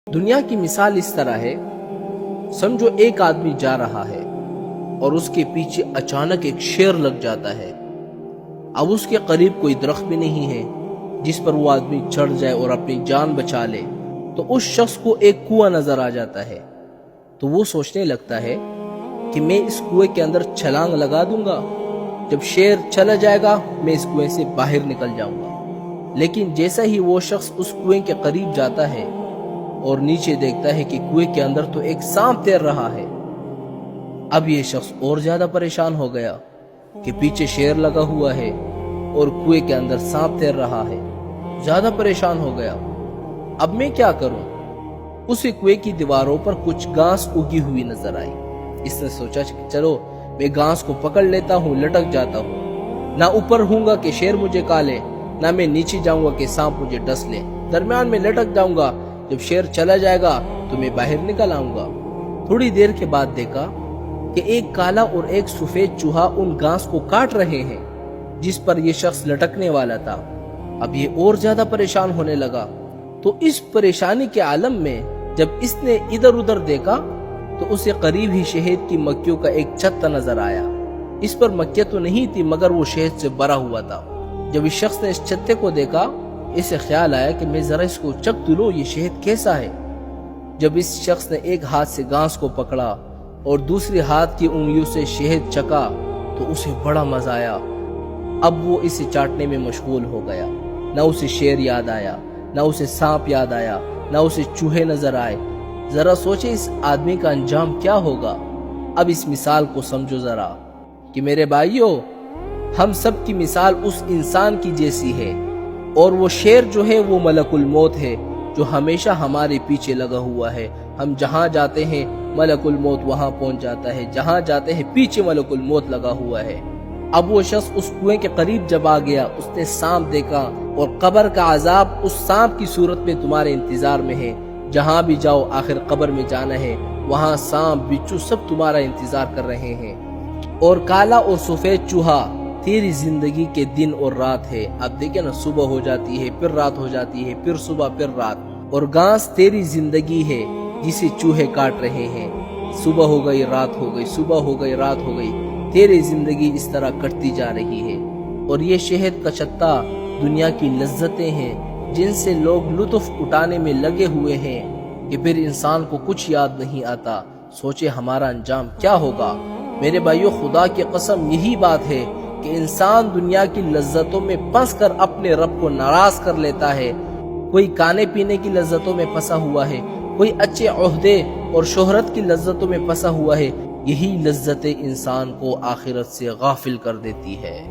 دنیا کی مثال اس طرح ہے، سمجھو ایک آدمی جا رہا ہے اور اس کے پیچھے اچانک ایک شیر لگ جاتا ہے۔ اب اس کے قریب کوئی درخت بھی نہیں ہے جس پر وہ آدمی چڑھ جائے اور اپنی جان بچا لے، تو اس شخص کو ایک کنواں نظر آ جاتا ہے۔ تو وہ سوچنے لگتا ہے کہ میں اس کنویں کے اندر چھلانگ لگا دوں گا، جب شیر چلا جائے گا میں اس کنویں سے باہر نکل جاؤں گا۔ لیکن جیسا ہی وہ شخص اس کنویں کے قریب جاتا ہے اور نیچے دیکھتا ہے کہ کنویں کے اندر تو ایک سانپ تیر رہا ہے، اب یہ شخص اور زیادہ پریشان ہو گیا کہ پیچھے شیر لگا ہوا ہے اور کنویں کے اندر سانپ تیر رہا ہے۔ زیادہ پریشان ہو گیا، اب میں کیا کروں؟ اس کنویں کی دیواروں پر کچھ گھاس اگی ہوئی نظر آئی۔ اس نے سوچا کہ چلو میں گھاس کو پکڑ لیتا ہوں، لٹک جاتا ہوں، نہ اوپر ہوں گا کہ شیر مجھے کھا لے، نہ میں نیچے جاؤں گا کہ سانپ مجھے ڈس لے، درمیان میں لٹک جاؤں گا، جب شیر چلا جائے گا تو میں باہر نکل آؤں گا۔ تھوڑی دیر کے بعد دیکھا کہ ایک کالا اور ایک سفید چوہا ان گھاس کو کاٹ رہے ہیں جس پر یہ شخص لٹکنے والا تھا۔ اب یہ اور زیادہ پریشان ہونے لگا، تو اس پریشانی کے عالم میں جب اس نے ادھر ادھر دیکھا تو اسے قریب ہی شہد کی مکھیوں کا ایک چھتا نظر آیا۔ اس پر مکھیاں تو نہیں تھی مگر وہ شہد سے بھرا ہوا تھا۔ جب اس شخص نے اس چھتے کو دیکھا، اسے خیال آیا کہ میں ذرا اس کو چکھ تو لوں، یہ شہد کیسا ہے۔ جب اس شخص نے ایک ہاتھ سے گھاس کو پکڑا اور دوسری ہاتھ کی انگلیوں سے شہد چکھا تو اسے بڑا مزہ آیا۔ اب وہ اسے چاٹنے میں مشغول ہو گیا، نہ اسے شیر یاد آیا، نہ اسے سانپ یاد آیا، نہ اسے چوہے نظر آئے۔ ذرا سوچے اس آدمی کا انجام کیا ہوگا۔ اب اس مثال کو سمجھو ذرا کہ میرے بھائیو، ہم سب کی مثال اس انسان کی جیسی ہے، اور وہ شیر جو ہے وہ ملک الموت ہے جو ہمیشہ ہمارے پیچھے لگا ہوا ہے۔ ہم جہاں جاتے ہیں ملک الموت وہاں پہنچ جاتا ہے، جہاں جاتے ہیں پیچھے ملک الموت لگا ہوا ہے۔ اب وہ شخص اس کنویں کے قریب جب آ گیا، اس نے سانپ دیکھا، اور قبر کا عذاب اس سانپ کی صورت میں تمہارے انتظار میں ہے۔ جہاں بھی جاؤ آخر قبر میں جانا ہے، وہاں سانپ بچھو سب تمہارا انتظار کر رہے ہیں۔ اور کالا اور سفید چوہا تیری زندگی کے دن اور رات ہے۔ اب دیکھیں نا، صبح ہو جاتی ہے، پھر رات ہو جاتی ہے، پھر صبح، پھر رات۔ اور گھاس تیری زندگی ہے جسے چوہے کاٹ رہے ہیں۔ صبح ہو گئی، رات ہو گئی، صبح ہو گئی، رات ہو گئی، تیری زندگی اس طرح کٹتی جا رہی ہے۔ اور یہ شہد کا چھتا دنیا کی لذتیں ہیں جن سے لوگ لطف اٹھانے میں لگے ہوئے ہیں کہ پھر انسان کو کچھ یاد نہیں آتا۔ سوچے ہمارا انجام کیا ہوگا۔ میرے بھائیو، خدا کی قسم یہی بات ہے کہ انسان دنیا کی لذتوں میں پھنس کر اپنے رب کو ناراض کر لیتا ہے۔ کوئی کھانے پینے کی لذتوں میں پھنسا ہوا ہے، کوئی اچھے عہدے اور شہرت کی لذتوں میں پھنسا ہوا ہے۔ یہی لذتیں انسان کو آخرت سے غافل کر دیتی ہے۔